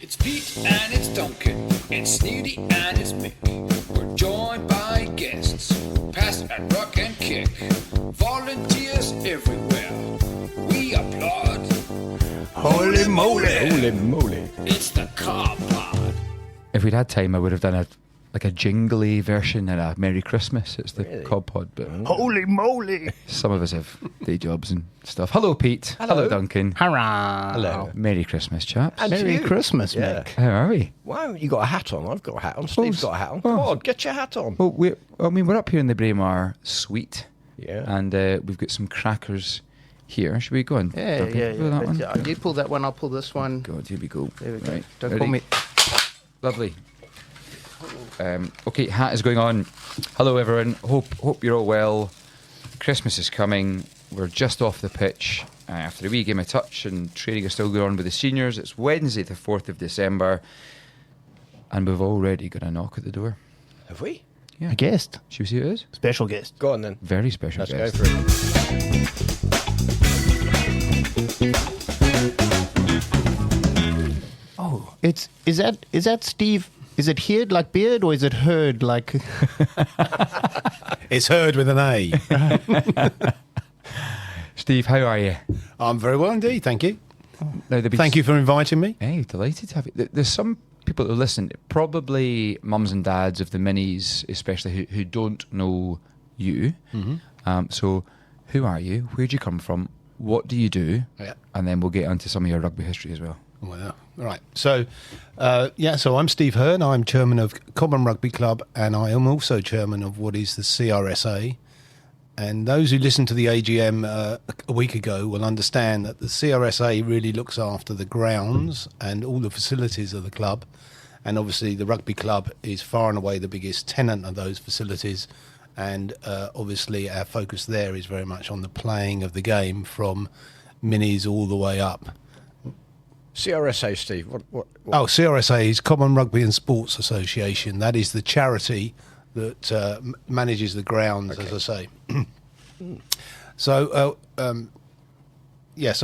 It's Pete and it's Duncan, it's Snooty and it's Mick. We're joined by guests, pass and rock and kick. Volunteers everywhere, we applaud. Holy moly! Holy moly. It's the Car Pod. If we'd had time, I would have done a jingly version and a Merry Christmas. It's the Cob Pod, but Holy moly! some of us have day jobs and stuff. Hello, Pete. Hello, Duncan. Hurrah! Hello. Merry Christmas, chaps. And Merry you. Christmas, Yeah. Mick. How are we? Wow, you got a hat on. I've got a hat on. Steve's got a hat on. Come on, get your hat on. Well, we're up here in the Braemar suite. Yeah. And we've got some crackers here. Should we go on? Yeah, Duncan? yeah, Pull that one? yeah. You pull that one, I'll pull this one. God, here we go. There we go. Right. Don't Ready? call me. Lovely. Okay, hat is going on. Hello, everyone. Hope you're all well. Christmas is coming. We're just off the pitch after a wee game of touch, and training is still going on with the seniors. It's Wednesday, the 4th of December, and we've already got a knock at the door. Have we? Yeah. A guest. Should we see who it is? Special guest. Go on then. Very special Let's guest. go for it. Oh, is that Steve? Is it heard like beard or is it heard like? It's heard with an A. Steve, how are you? I'm very well indeed, thank you. Now, Thank you for inviting me. Hey, delighted to have you. There's some people that listen, probably mums and dads of the minis, especially who don't know you. Mm-hmm. So, who are you? Where'd you come from? What do you do? Yeah. And then we'll get onto some of your rugby history as well. Well, right. So, so I'm Steve Hearn. I'm chairman of Cobham Rugby Club, and I am also chairman of what is the CRSA. And those who listened to the AGM a week ago will understand that the CRSA really looks after the grounds and all the facilities of the club. And obviously the rugby club is far and away the biggest tenant of those facilities. And obviously our focus there is very much on the playing of the game from minis all the way up. CRSA, Steve. What? Oh, CRSA is Common Rugby and Sports Association. That is the charity that manages the grounds, as I say. So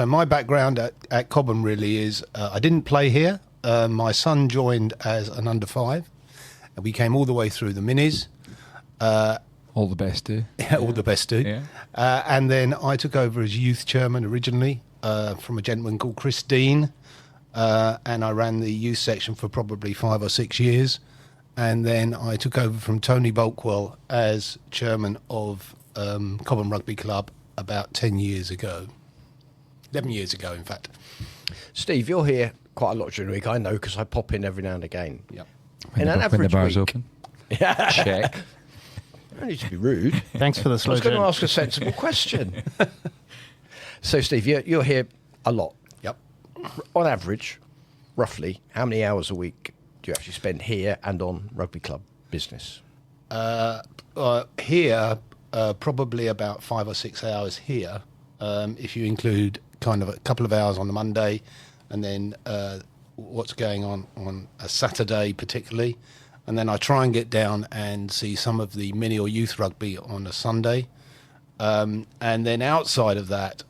my background at Cobham really is I didn't play here. My son joined as an under 5, and we came all the way through the minis. All the best, do. All the best do. Yeah. And then I took over as youth chairman originally from a gentleman called Chris Dean. And I ran the youth section for probably 5 or 6 years. And then I took over from Tony Bulkwell as chairman of Cobham Rugby Club about 10 years ago. 11 years ago, in fact. Steve, you're here quite a lot during the week. I know because I pop in every now and again. Yep. When In an the average bar's week. open. Yeah. Check. I don't need to be rude. Thanks for the I slow was going to down. ask a sensible question. So, Steve, you're here a lot. Yep. On average, roughly, how many hours a week do you actually spend here and on rugby club business? Here, probably about 5 or 6 hours here, if you include kind of a couple of hours on the Monday, and then what's going on a Saturday particularly, and then I try and get down and see some of the mini or youth rugby on a Sunday, and then outside of that,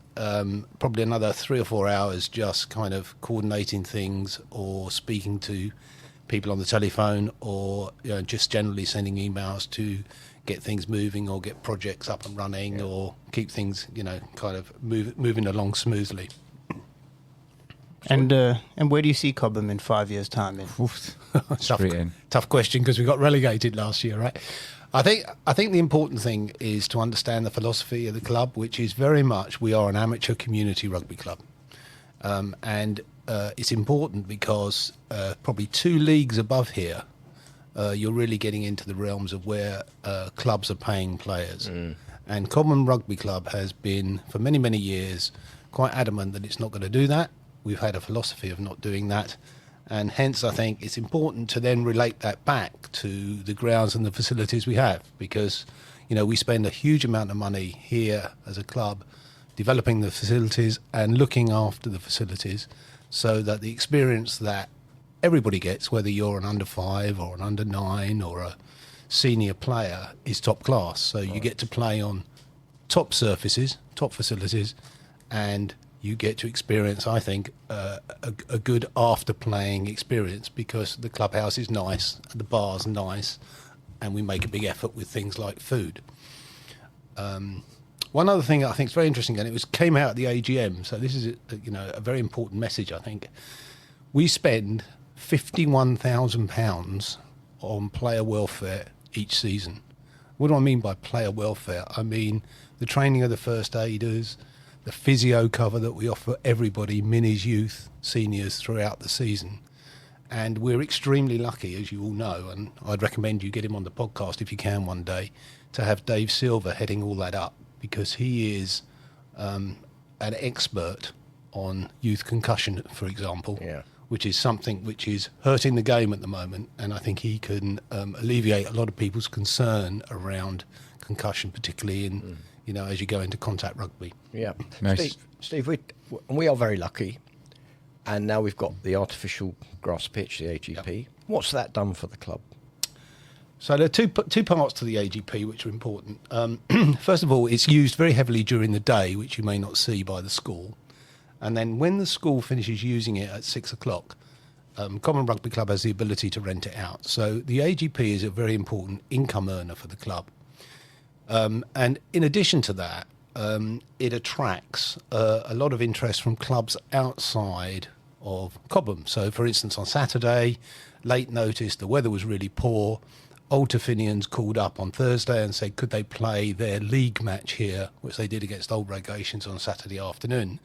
probably another 3 or 4 hours just kind of coordinating things or speaking to people on the telephone, or just generally sending emails to get things moving or get projects up and running, or keep things kind of moving along smoothly. And where do you see Cobham in 5 years' time? Then? Straight in. Tough question, because we got relegated last year, right? I think the important thing is to understand the philosophy of the club, which is very much we are an amateur community rugby club, and it's important because probably 2 leagues above here, you're really getting into the realms of where clubs are paying players. And Cobham Rugby Club has been, for many, many years, quite adamant that it's not going to do that. We've had a philosophy of not doing that. And hence, I think it's important to then relate that back to the grounds and the facilities we have, because, we spend a huge amount of money here as a club developing the facilities and looking after the facilities, so that the experience that everybody gets, whether you're an under 5 or an under 9 or a senior player, is top class. So you get to play on top surfaces, top facilities, and you get to experience, I think, a good after-playing experience, because the clubhouse is nice, the bar's nice, and we make a big effort with things like food. One other thing I think is very interesting, and it came out at the AGM, so this is a very important message, I think. We spend £51,000 on player welfare each season. What do I mean by player welfare? I mean the training of the first aiders, the physio cover that we offer everybody, minis, youth, seniors, throughout the season. And we're extremely lucky, as you all know, and I'd recommend you get him on the podcast if you can one day, to have Dave Silver heading all that up, because he is an expert on youth concussion, for example, which is something which is hurting the game at the moment, and I think he can alleviate a lot of people's concern around concussion, particularly in as you go into contact rugby. Yeah, Nice. Steve, we are very lucky, and now we've got the artificial grass pitch, the AGP. Yep. What's that done for the club? So there are two parts to the AGP which are important. First of all, it's used very heavily during the day, which you may not see by the school. And then when the school finishes using it at 6 o'clock, Cobham Rugby Club has the ability to rent it out. So the AGP is a very important income earner for the club. And in addition to that, it attracts a lot of interest from clubs outside of Cobham. So, for instance, on Saturday, late notice, the weather was really poor. Old Tiffinians called up on Thursday and said, could they play their league match here, which they did against Old Relegations on Saturday afternoon.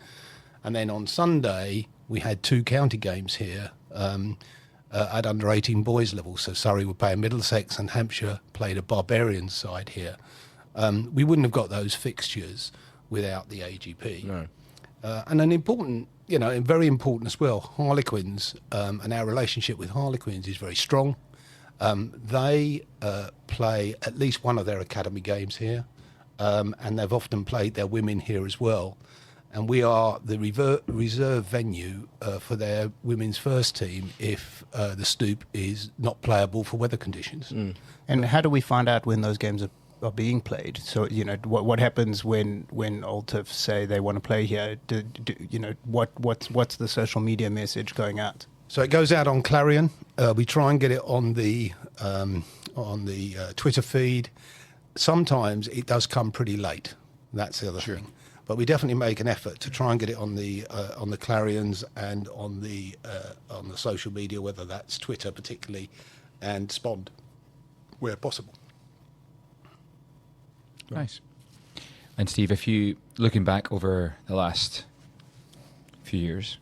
And then on Sunday, we had 2 county games here at under-18 boys level. So Surrey were playing Middlesex and Hampshire played a Barbarians side here. We wouldn't have got those fixtures without the AGP. No. And an important, and very important as well, Harlequins, and our relationship with Harlequins is very strong. They play at least one of their academy games here, and they've often played their women here as well. And we are the reserve venue for their women's first team if the Stoop is not playable for weather conditions. Mm. And how do we find out when those games are being played? So what happens when Old Tiff say they want to play here? What's the social media message going out? So it goes out on Clarion. We try and get it on the Twitter feed. Sometimes it does come pretty late. That's the other thing. But we definitely make an effort to try and get it on the Clarions and on the social media, whether that's Twitter particularly, and Spond where possible. Nice. And Steve, if you looking back over the last few years,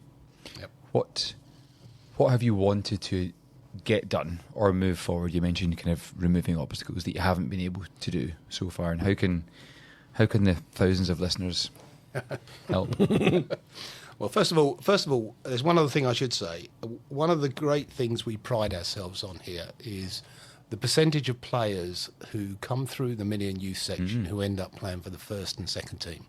what have you wanted to get done or move forward? You mentioned kind of removing obstacles that you haven't been able to do so far, and how can the thousands of listeners help? Well, first of all, there's one other thing I should say. One of the great things we pride ourselves on here is the percentage of players who come through the mini and youth section who end up playing for the first and second team.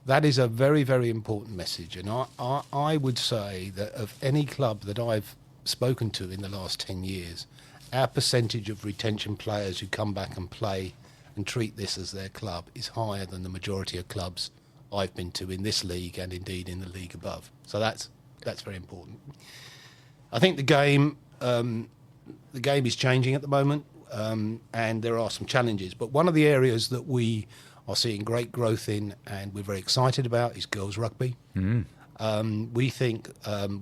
That is a very, very important message. And I would say that of any club that I've spoken to in the last 10 years, our percentage of retention players who come back and play and treat this as their club is higher than the majority of clubs I've been to in this league and indeed in the league above. So that's very important. I think the game is changing at the moment, and there are some challenges. But one of the areas that we are seeing great growth in and we're very excited about is girls rugby. We think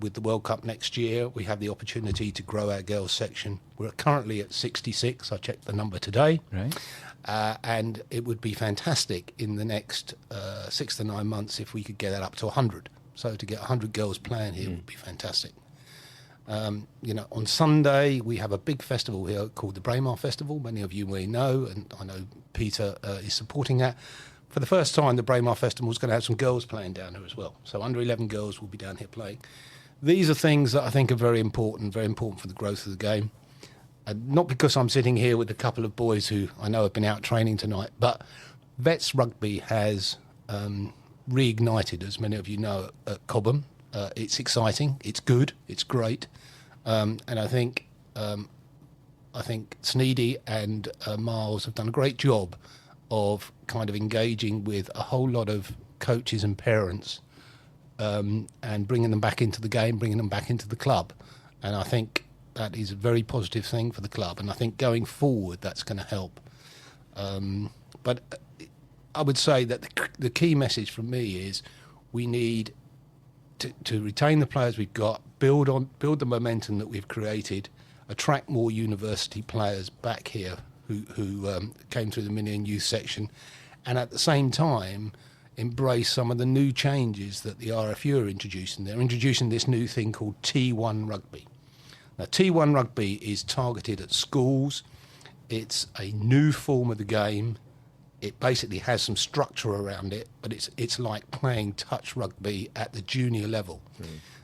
with the World Cup next year, we have the opportunity to grow our girls section. We're currently at 66. I checked the number today. Right. And it would be fantastic in the next 6 to 9 months if we could get that up to 100. So to get 100 girls playing here would be fantastic. On Sunday, we have a big festival here called the Braemar Festival. Many of you may know, and I know Peter is supporting that. For the first time, the Braemar Festival is going to have some girls playing down here as well. So under 11 girls will be down here playing. These are things that I think are very important for the growth of the game. And not because I'm sitting here with a couple of boys who I know have been out training tonight, but Vets Rugby has reignited, as many of you know, at Cobham. It's exciting, it's good, it's great. And I think Sneedy and Miles have done a great job of kind of engaging with a whole lot of coaches and parents and bringing them back into the game, bringing them back into the club. And I think that is a very positive thing for the club. And I think going forward, that's going to help. But I would say that the key message from me is we need to retain the players we've got, build the momentum that we've created, attract more university players back here who came through the mini and youth section, and at the same time embrace some of the new changes that the RFU are introducing. They're introducing this new thing called T1 rugby. Now, T1 rugby is targeted at schools. It's a new form of the game. It basically has some structure around it, but it's like playing touch rugby at the junior level.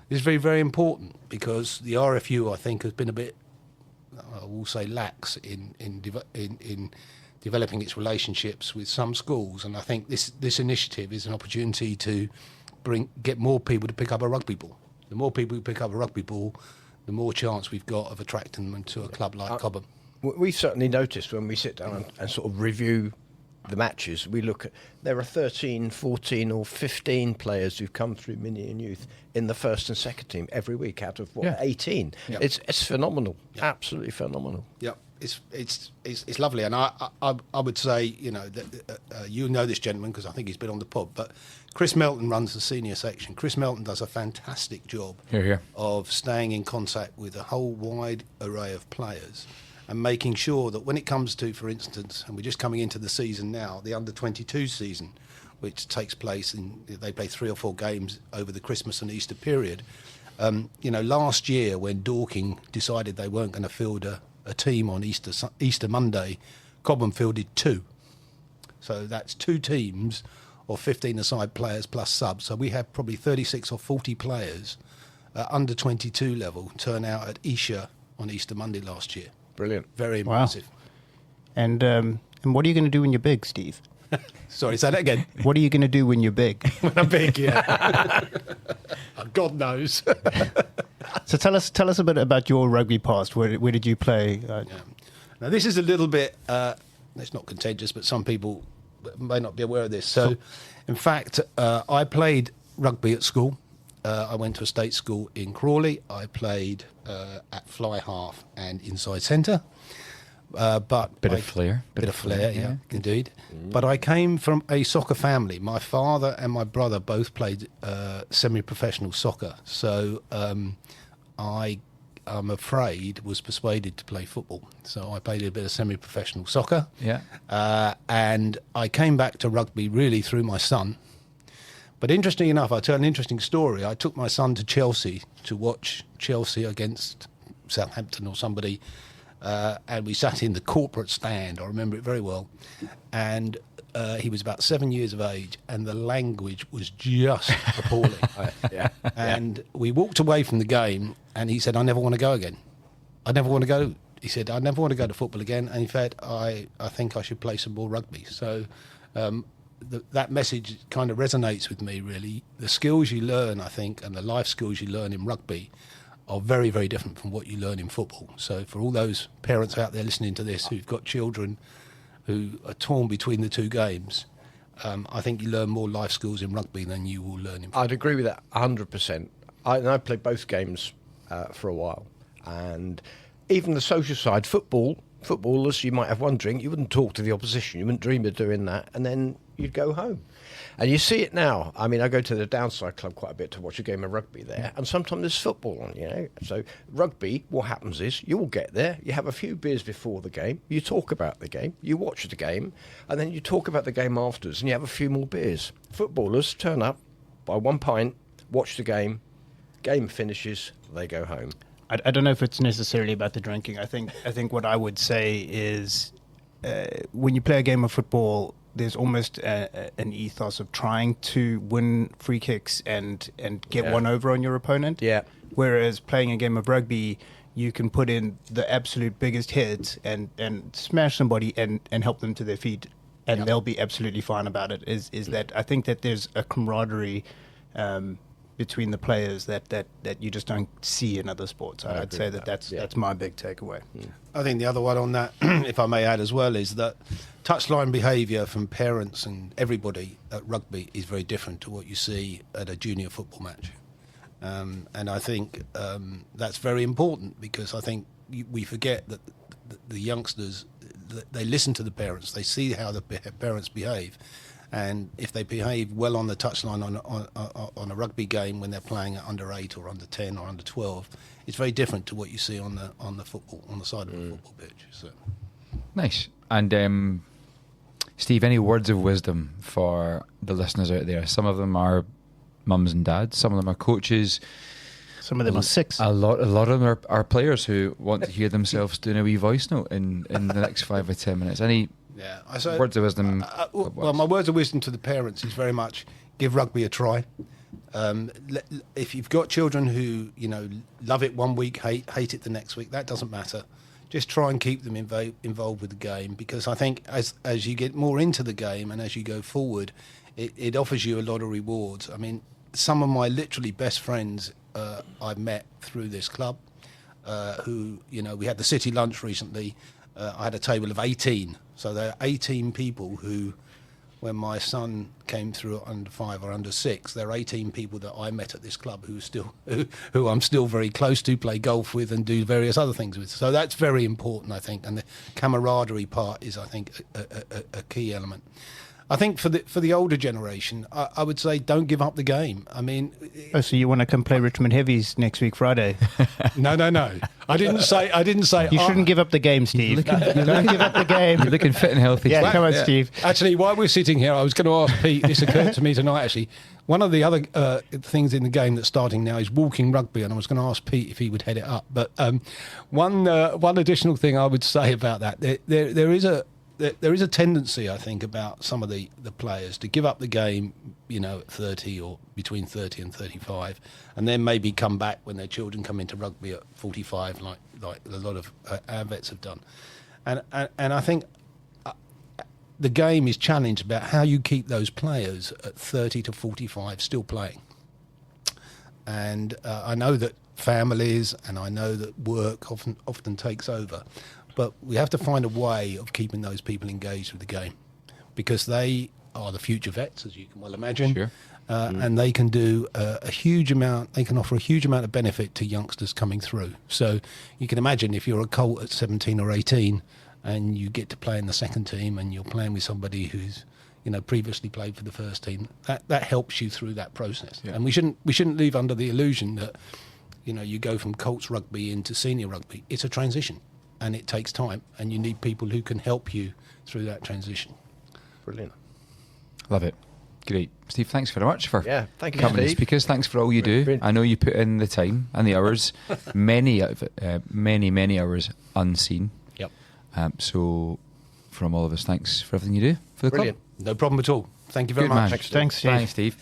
It's very, very important because the RFU, I think, has been a bit, I will say, lax in developing its relationships with some schools, and I think this initiative is an opportunity to get more people to pick up a rugby ball. The more people who pick up a rugby ball, the more chance we've got of attracting them to a club like Cobham. We certainly noticed when we sit down and sort of review the matches, we look at, there are 13, 14 or 15 players who've come through mini and youth in the first and second team every week out of 18. Yeah. It's phenomenal, absolutely phenomenal. Yeah, it's lovely, and I would say, that you know this gentleman because I think he's been on the pod, but Chris Melton runs the senior section. Chris Melton does a fantastic job of staying in contact with a whole wide array of players and making sure that when it comes to, for instance, and we're just coming into the season now, the under-22 season, which takes place they play 3 or 4 games over the Christmas and Easter period. Last year when Dorking decided they weren't going to field a team on Easter Monday, Cobham fielded 2. So that's 2 teams of 15-a-side players plus subs. So we have probably 36 or 40 players at under 22 level turn out at Esher on Easter Monday last year. Brilliant. Very impressive. Wow. And what are you going to do when you're big, Steve? Sorry, say that again. What are you going to do when you're big? When I'm big, yeah. God knows. So tell us a bit about your rugby past. Where did you play? Now, this is a little bit, it's not contentious, but some people may not be aware of this. So, in fact, I played rugby at school. I went to a state school in Crawley. I played at fly half and inside centre. But Bit of flair, yeah, indeed. But I came from a soccer family. My father and my brother both played semi-professional soccer. So I'm afraid, was persuaded to play football. So I played a bit of semi-professional soccer. Yeah. And I came back to rugby really through my son. But interesting enough, I'll tell an interesting story. I took my son to Chelsea to watch Chelsea against Southampton or somebody, and we sat in the corporate stand. I remember it very well. And he was about 7 years of age, and the language was just appalling. And we walked away from the game, and he said, "I never want to go again. I never want to go." He said, "I never want to go to football again." And in fact, I think I should play some more rugby. So that message kind of resonates with me, really. The skills you learn, I think, and the life skills you learn in rugby are very, very different from what you learn in football. So for all those parents out there listening to this who've got children who are torn between the two games, I think you learn more life skills in rugby than you will learn in football. I'd agree with that 100%. I played both games for a while. And even the social side, footballers, you might have one drink, you wouldn't talk to the opposition, you wouldn't dream of doing that, and then you'd go home. And you see it now. I mean, I go to the Downside Club quite a bit to watch a game of rugby there, and sometimes there's football on, So rugby, what happens is you all get there, you have a few beers before the game, you talk about the game, you watch the game, and then you talk about the game afterwards, and you have a few more beers. Footballers turn up, buy 1 pint, watch the game finishes, they go home. I don't know if it's necessarily about the drinking. I think what I would say is when you play a game of football, there's almost an ethos of trying to win free kicks and get one over on your opponent. Yeah. Whereas playing a game of rugby, you can put in the absolute biggest hits and smash somebody and help them to their feet, and they'll be absolutely fine about it. Is that I think that there's a camaraderie between the players that you just don't see in other sports. I I'd agree say with that's my big takeaway. I think the other one on that, if I may add as well, is that touchline behaviour from parents and everybody at rugby is very different to what you see at a junior football match. And I think that's very important, because I think we forget that the youngsters, they listen to the parents, they see how the parents behave. And if they behave well on the touchline on a rugby game when they're playing at under 8 or under 10 or under 12, it's very different to what you see on the side of the football pitch. So. Nice. And Steve, any words of wisdom for the listeners out there? Some of them are mums and dads, some of them are coaches, Some of them are 6. A lot of them are players who want to hear themselves doing a wee voice note in the next 5 or 10 minutes. Any words of wisdom? Well, my words of wisdom to the parents is very much give rugby a try. If you've got children who love it one week, hate it the next week, that doesn't matter. Just try and keep them involved with the game, because I think as you get more into the game and as you go forward, it offers you a lot of rewards. I mean, some of my literally best friends I've met through this club, who, we had the city lunch recently. I had a table of 18. So there are 18 people who, when my son came through at under 5 or under 6, there are 18 people that I met at this club who I'm still very close to, play golf with and do various other things with. So that's very important, I think. And the camaraderie part is, I think, a key element. I think for the older generation, I would say don't give up the game. I mean, so you want to come play Richmond Heavies next week Friday? No. I didn't say. You shouldn't give up the game, Steve. Don't give up the game. You're looking fit and healthy. Yeah, Steve. come on, Steve. Actually, while we're sitting here, I was going to ask Pete. This occurred to me tonight. Actually, one of the other things in the game that's starting now is walking rugby, and I was going to ask Pete if he would head it up. But one additional thing I would say about that, there is a tendency, I think, about some of the players to give up the game, at 30 or between 30 and 35, and then maybe come back when their children come into rugby at 45, like a lot of our vets have done. And I think the game is challenged about how you keep those players at 30 to 45 still playing. And I know that families and I know that work often takes over. But we have to find a way of keeping those people engaged with the game, because they are the future vets, as you can well imagine. Sure. And they can do a huge amount. They can offer a huge amount of benefit to youngsters coming through. So you can imagine if you're a Colt at 17 or 18, and you get to play in the second team, and you're playing with somebody who's previously played for the first team. That helps you through that process. Yeah. And we shouldn't leave under the illusion that you go from Colts rugby into senior rugby. It's a transition. And it takes time, and you need people who can help you through that transition. Brilliant. Love it. Great. Steve, thanks very much for thank you, coming and Steve. speakers. Thanks for all you do. Brilliant. I know you put in the time and the hours, many hours unseen. Yep. So from all of us, thanks for everything you do for the Brilliant. No problem at all. Thank you very Good much. man. Thanks, Steve. Thanks, Steve.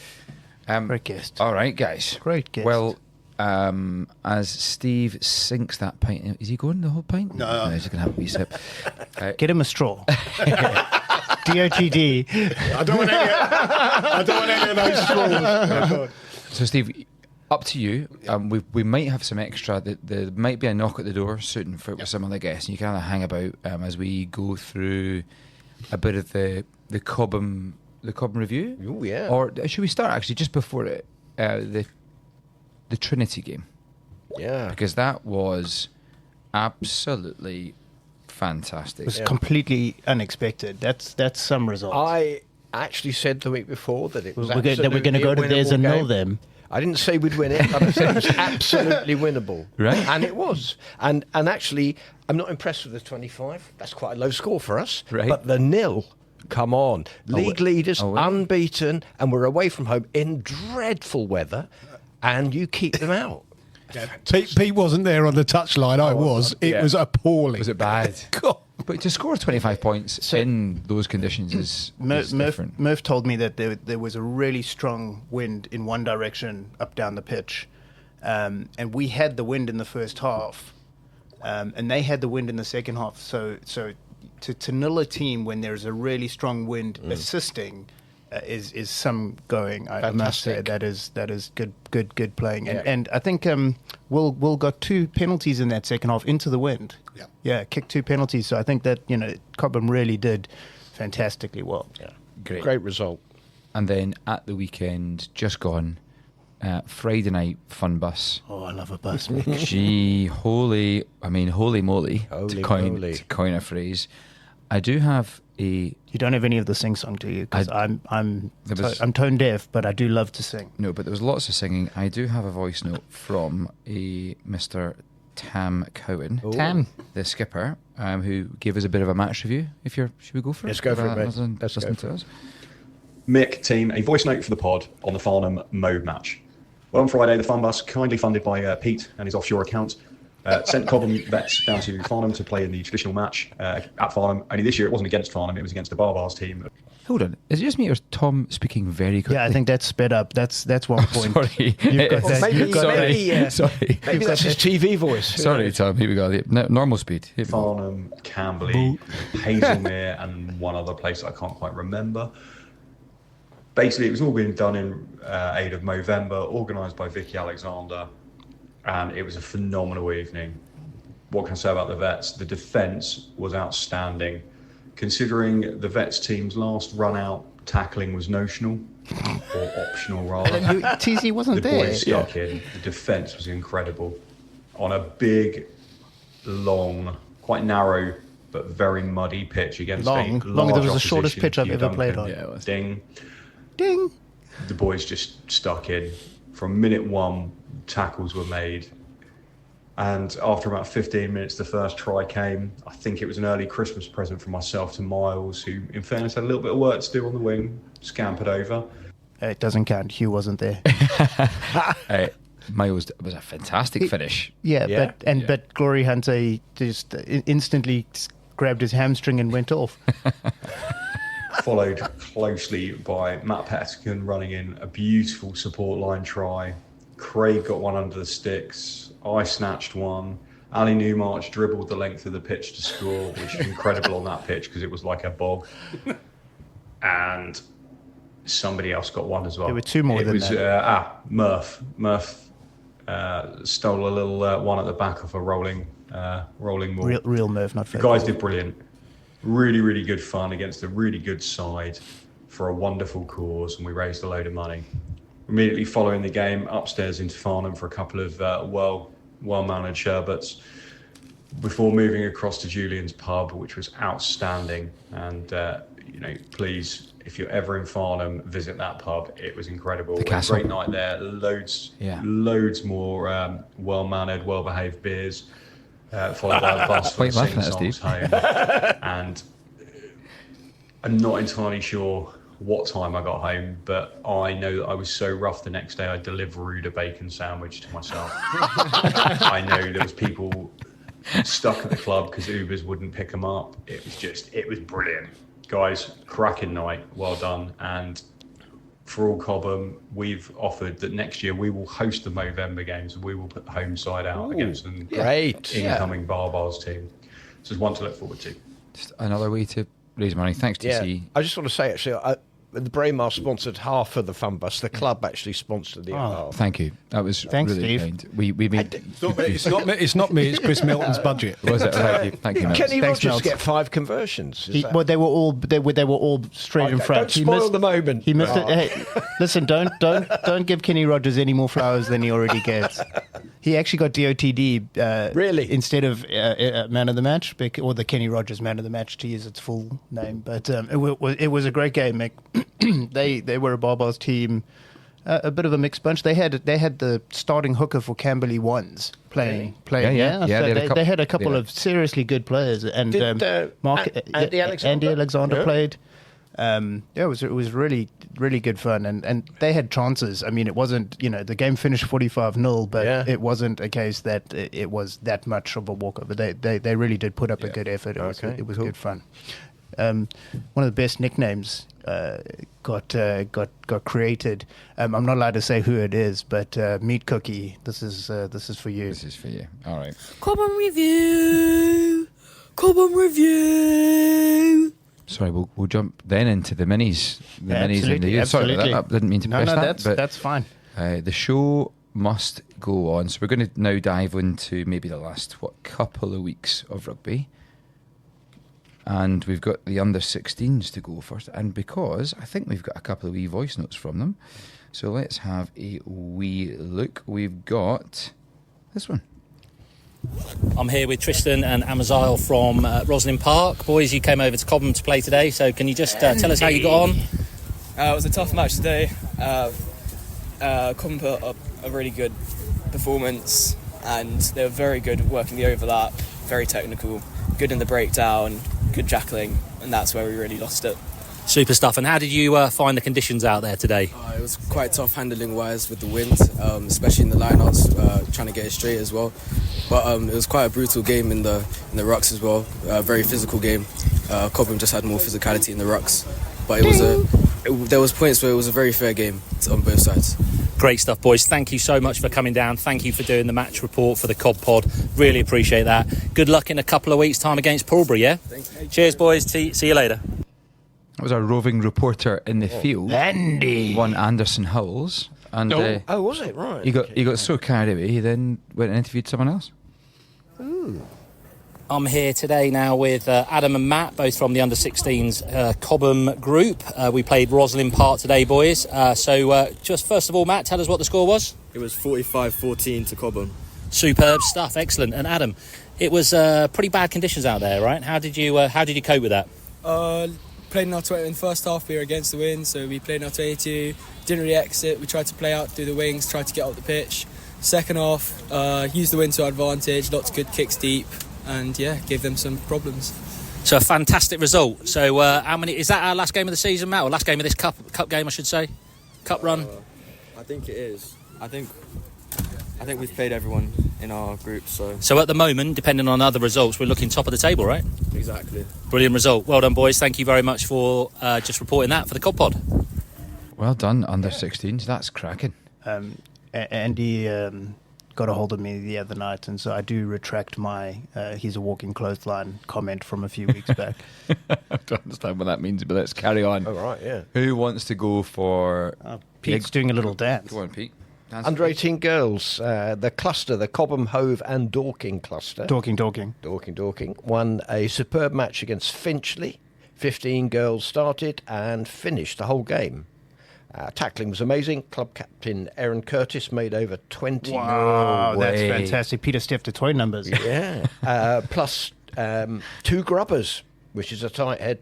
Great guest. All right, guys. Great guest. Well, as Steve sinks that pint, is he going the whole pint? No. He's just going to have a wee sip. Get him a straw. DOTD. I don't want any of those straws. So, Steve, up to you. We might have some extra. There might be a knock at the door soon with some of the guests, and you can kind of hang about as we go through a bit of the Cobham review. Oh, yeah. Or should we start actually just before it? The Trinity game. Yeah. Because that was absolutely fantastic. It was completely unexpected. That's some result. I actually said the week before that it was we're going to go to a There's winnable and Know game. Them. I didn't say we'd win it, but I said it was absolutely winnable. Right. And it was. And actually, I'm not impressed with the 25. That's quite a low score for us. Right. But the 0, come on. League leaders, unbeaten, and we're away from home in dreadful weather, and you keep them out. Yeah. Pete wasn't there on the touchline. I was. It was appalling. Was it bad? God. But to score 25 points in those conditions is different. Murph told me that there was a really strong wind in one direction up down the pitch, and we had the wind in the first half, and they had the wind in the second half. So to nil a team when there's a really strong wind assisting, is some going. I must say Fantastic. that is good playing. Yeah. And I think Will got 2 penalties in that second half into the wind. Yeah, kicked 2 penalties. So I think that Cobham really did fantastically well. Yeah. Great result. And then at the weekend, just gone, Friday night fun bus. Oh, I love a bus. Mick. Gee, holy moly, Holy to moly. coin a phrase. I do have a... You don't have any of the sing song, do you? Because I'm was- I'm tone deaf, but I do love to sing. No, but there was lots of singing. I do have a voice note from a Mr. Tam Cowan. Ooh. Tam. The skipper, who gave us a bit of a match review. Should we go for it? Let's go for it, mate. Listen Let's go to for it. us. Mick, team, a voice note for the pod on the Farnham Mo match. Well, on Friday, the fun bus, kindly funded by Pete and his offshore account, sent Cobham vets down to Farnham to play in the traditional match at Farnham. Only this year, it wasn't against Farnham, it was against the Barbars team. Hold on. Is it just me or is Tom speaking very quickly? Yeah, I think that's sped up. That's one point. Sorry. You've got that. maybe- You've got that. maybe, Sorry. Maybe that's his TV voice. Sorry, Tom. Here we go. Normal speed. Here we go. Farnham, Camberley, Hazelmere, and one other place I can't quite remember. Basically, it was all being done in aid of Movember, organised by Vicky Alexander, and it was a phenomenal evening. What can I say about the vets? The defence was outstanding. Considering the vets team's last run-out tackling was notional, or optional rather. TZ wasn't The there. boys stuck in. The defence was incredible. On a big, long, quite narrow, but very muddy pitch against Long. a Long, large that was the shortest opposition, pitch I've Hugh ever played Duncan. on. Yeah, it was. Ding. Ding. The boys just stuck in. From minute 1, tackles were made. And after about 15 minutes, the first try came. I think it was an early Christmas present from myself to Miles, who, in fairness, had a little bit of work to do on the wing, scampered over. It doesn't count. Hugh wasn't there. Miles, it was a fantastic finish. Yeah. But Glory Hunter just instantly grabbed his hamstring and went off. Followed closely by Matt Pettican running in a beautiful support line try. Craig got one under the sticks. I snatched one. Ali Newmarch dribbled the length of the pitch to score, which is incredible on that pitch because it was like a bog. And somebody else got one as well. There were 2 more it than was, that. Murph. Murph stole a little one at the back of a rolling ball. Real Merv, not The fake. guys did brilliant. Really, really good fun against a really good side for a wonderful cause, and we raised a load of money. Immediately following the game, upstairs into Farnham for a couple of well-mannered sherbets before moving across to Julian's pub, which was outstanding. And please, if you're ever in Farnham, visit that pub. It was incredible. The castle. Great night there. Loads more well-mannered, well-behaved beers. Followed by a bus Why are for you laughing at us, sing-songs Steve? home. And I'm not entirely sure what time I got home, but I know that I was so rough the next day I delivered a bacon sandwich to myself. I know there was people stuck at the club because Ubers wouldn't pick them up. It was brilliant. Guys, cracking night, well done. And for all Cobham, we've offered that next year we will host the Movember games and we will put the home side out against an Great. incoming Barbars team. So it's one to look forward to. Just another way to raise money. Thanks, TC. I just want to say, actually, the Braemar sponsored half of the fun bus. The club actually sponsored the other half. Thank you. That was Thanks, really Steve. kind. We made. It's not me. It's Chris Milton's budget. Was it? Thank you, Matt. Kenny Thanks, Rogers Mel. get 5 conversions. Is that- They were all straight in Okay, front. don't spoil the moment. He missed it. Hey, listen, don't give Kenny Rogers any more flowers than he already gets. He actually got DOTD Really? instead of man of the match, or the Kenny Rogers man of the match to use its full name. But it was a great game, Mick. They were a Barbars team, a bit of a mixed bunch. They had the starting hooker for Camberley Ones playing. Yeah, So they had a couple of seriously good players, and Did, Andy Alexander? Andy Alexander Yeah. played. It was really really good fun, and they had chances. I mean, it wasn't the game finished 45-0, but Yeah. it wasn't a case that it was that much of a walkover. They really did put up a good effort. It was cool. good fun. One of the best nicknames got created. I'm not allowed to say who it is, but Meat Cookie. This is for you. This is for you. All right. Cobham Review. Cobham Review. Sorry, we'll jump then into the minis. The minis and the youth. Sorry, absolutely. that didn't mean to press that. That's fine. The show must go on. So we're going to now dive into maybe the last, couple of weeks of rugby. And we've got the under-16s to go first. And because I think we've got a couple of wee voice notes from them. So let's have a wee look. We've got this one. I'm here with Tristan and Amaziah from Roslyn Park. Boys, you came over to Cobham to play today, so can you just tell us how you got on? It was a tough match today. Cobham put up a really good performance, and they were very good at working the overlap, very technical, good in the breakdown, good jackling, and that's where we really lost it. Super stuff. And how did you find the conditions out there today? It was quite tough handling wise with the wind, especially in the lineouts, trying to get it straight as well. But it was quite a brutal game in the rucks as well. Very physical game. Cobham just had more physicality in the rucks, but there was points where it was a very fair game on both sides. Great stuff, boys. Thank you so much for coming down. Thank you for doing the match report for the Cob Pod. Really appreciate that. Good luck in a couple of weeks' time against Pulbury, yeah? Thank you. Cheers, boys. See you later. That was our roving reporter in the field, Andy. one Anderson Howells. And Oh, was it? Right. he got so carried away, he then went and interviewed someone else. I'm here today now with Adam and Matt, both from the under-16s Cobham group. We played Roslyn Park today, boys. So just first of all, Matt, tell us what the score was. It was 45-14 to Cobham. Superb stuff, excellent. And Adam, it was pretty bad conditions out there, right? How did you cope with that? Played in our 20 in the first half. We were against the wind, so we played in our 22. Didn't really exit. We tried to play out through the wings, tried to get up the pitch. Second half, used the wind to our advantage. Lots of good kicks deep, and gave them some problems. So a fantastic result. So how many? Is that our last game of the season, Matt, or last game of this cup game, I should say? Cup run. I think it is. I think we've played everyone in our group, so... So at the moment, depending on other results, we're looking top of the table, right? Exactly. Brilliant result. Well done, boys. Thank you very much for just reporting that for the Cob Pod. Well done, under-16s. That's cracking. Andy got a hold of me the other night, and so I do retract my he's a walking clothesline comment from a few weeks back. I don't understand what that means, but let's carry on. Oh, right, yeah. Who wants to go for... Pete's doing a little dance. Go on, Pete. Dance Under for 18 girls, the cluster, the Cobham, Hove and Dorking cluster. Dorking. Dorking won a superb match against Finchley. 15 girls started and finished the whole game. Tackling was amazing. Club captain Erin Curtis made over 20. Wow, that's fantastic. Peter Steph to toy numbers. Yeah. Plus 2 grubbers, which is a tight head.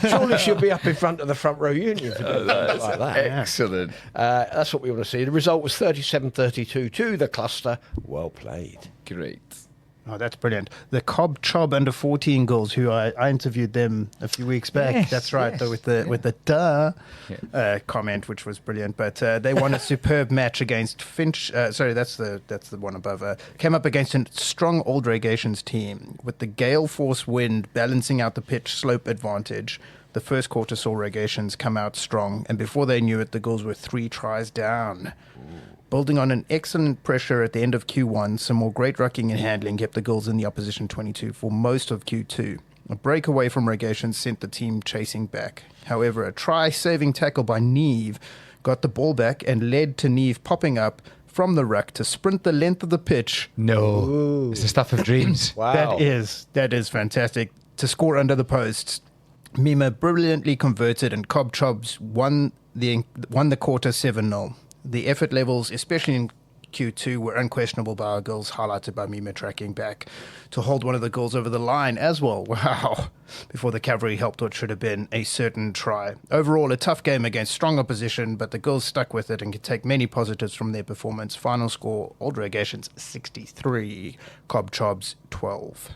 Surely she'll be up in front of the front row union for doing things like that. Excellent. That's what we want to see. The result was 37-32 to the cluster. Well played. Great. Oh, that's brilliant. The Cob Chob under 14 girls, who I interviewed them a few weeks back. Yes, that's right, yes. though, with the comment, which was brilliant. But they won a superb match against Finch. Sorry, that's the one above. Came up against a strong Old Regations team with the gale force wind balancing out the pitch slope advantage. The first quarter saw Regations come out strong, and before they knew it, the girls were 3 tries down. Building on an excellent pressure at the end of Q1, some more great rucking and handling kept the girls in the opposition 22 for most of Q2. A breakaway from Regations sent the team chasing back. However, a try-saving tackle by Neve got the ball back and led to Neve popping up from the ruck to sprint the length of the pitch. No. Ooh. It's the stuff of dreams. Wow. That is fantastic. To score under the posts. Mima brilliantly converted, and Cob Chobs won the quarter 7-0. The effort levels, especially in Q2, were unquestionable by our girls, highlighted by Mima tracking back to hold one of the girls over the line as well. Wow. Before the cavalry helped what should have been a certain try. Overall, a tough game against strong opposition, but the girls stuck with it and could take many positives from their performance. Final score, Old Regations 63, Cob Chobs 12.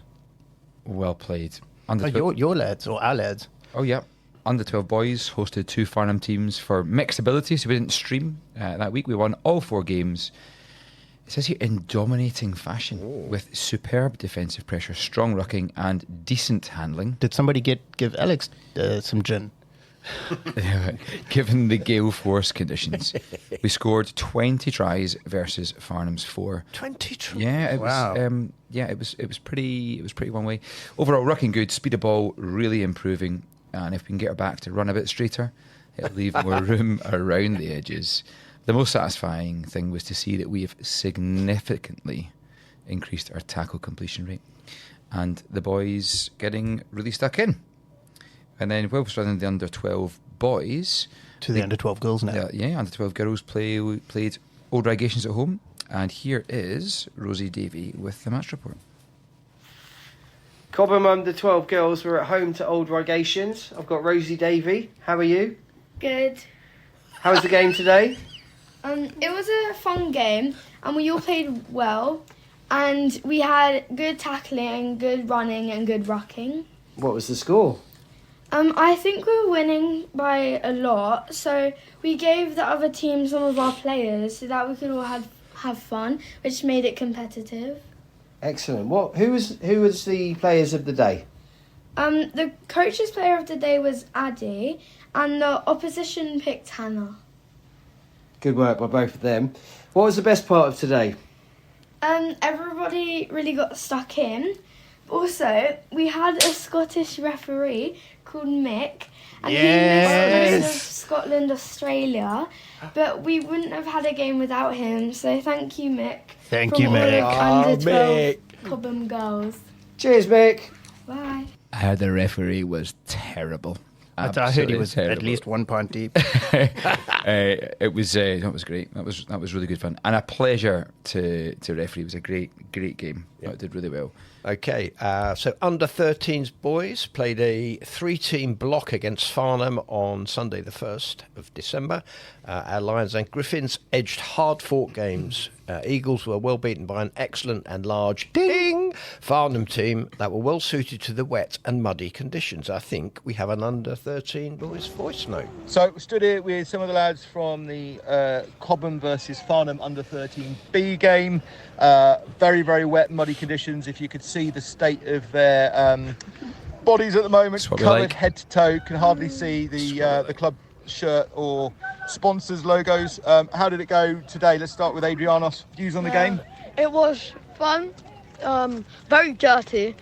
Well played. Your lads, or our lads. Oh, yeah. Under 12 boys hosted 2 Farnham teams for mixed ability, so we didn't stream that week. We won all 4 games. It says here in dominating fashion with superb defensive pressure, strong rucking and decent handling. Did somebody give Alex some gin? Given the gale force conditions, we scored 20 tries versus Farnham's 4. 20 tries. Yeah, it Wow. was. It was pretty one way. Overall, rucking good, speed of ball really improving, and if we can get her back to run a bit straighter, it'll leave more room around the edges. The most satisfying thing was to see that we have significantly increased our tackle completion rate, and the boys getting really stuck in. And then whilst running the under 12 boys To the under 12 girls now. under 12 girls played Old Regations at home. And here is Rosie Davey with the match report. Cobham under 12 girls were at home to Old Regations. I've got Rosie Davey. How are you? Good. How was the game today? It was a fun game, and we all played well, and we had good tackling, good running, and good rucking. What was the score? I think we were winning by a lot, so we gave the other team some of our players so that we could all have fun, which made it competitive. Excellent. Who was the players of the day? The coach's player of the day was Addy, and the opposition picked Hannah. Good work by both of them. What was the best part of today? Everybody really got stuck in. Also, we had a Scottish referee called Mick, and he lives most of Scotland, Australia, but we wouldn't have had a game without him, so thank you, Mick. Thank you, all the Mick. under 12 Mick. Cobham girls. Cheers, Mick. Bye. The referee was terrible. I heard he Absolutely was terrible. at least 1 pint deep. It was great. That was really good fun and a pleasure to referee. It was a great game. Yeah. It did really well. Okay, so under 13s boys played a 3-team block against Farnham on Sunday the 1st of December. Our Lions and Griffins edged hard-fought games. Eagles were well beaten by an excellent and large ding Farnham team that were well suited to the wet and muddy conditions. I think we have an under 13 boys voice note. So we stood here with some of the lads from the Cobham versus Farnham under 13B game. Very, very wet, muddy conditions. If you could see the state of their bodies at the moment, That's what we covered like. head to toe, can hardly see the club shirt or sponsors logos. How did it go today? Let's start with Adrianos. Views on the game? It was fun, very dirty.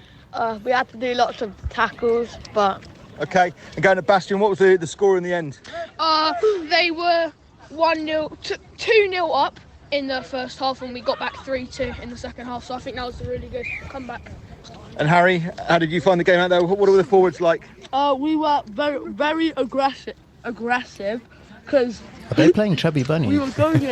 We had to do lots of tackles, but... Okay, and going to Bastion, what was the score in the end? They were 1-0, 2-0 up in the first half, and we got back 3-2 in the second half, so I think that was a really good comeback. And Harry, how did you find the game out there? What were the forwards like? We were very, very aggressive, because Are they playing Chubby Bunny? we were going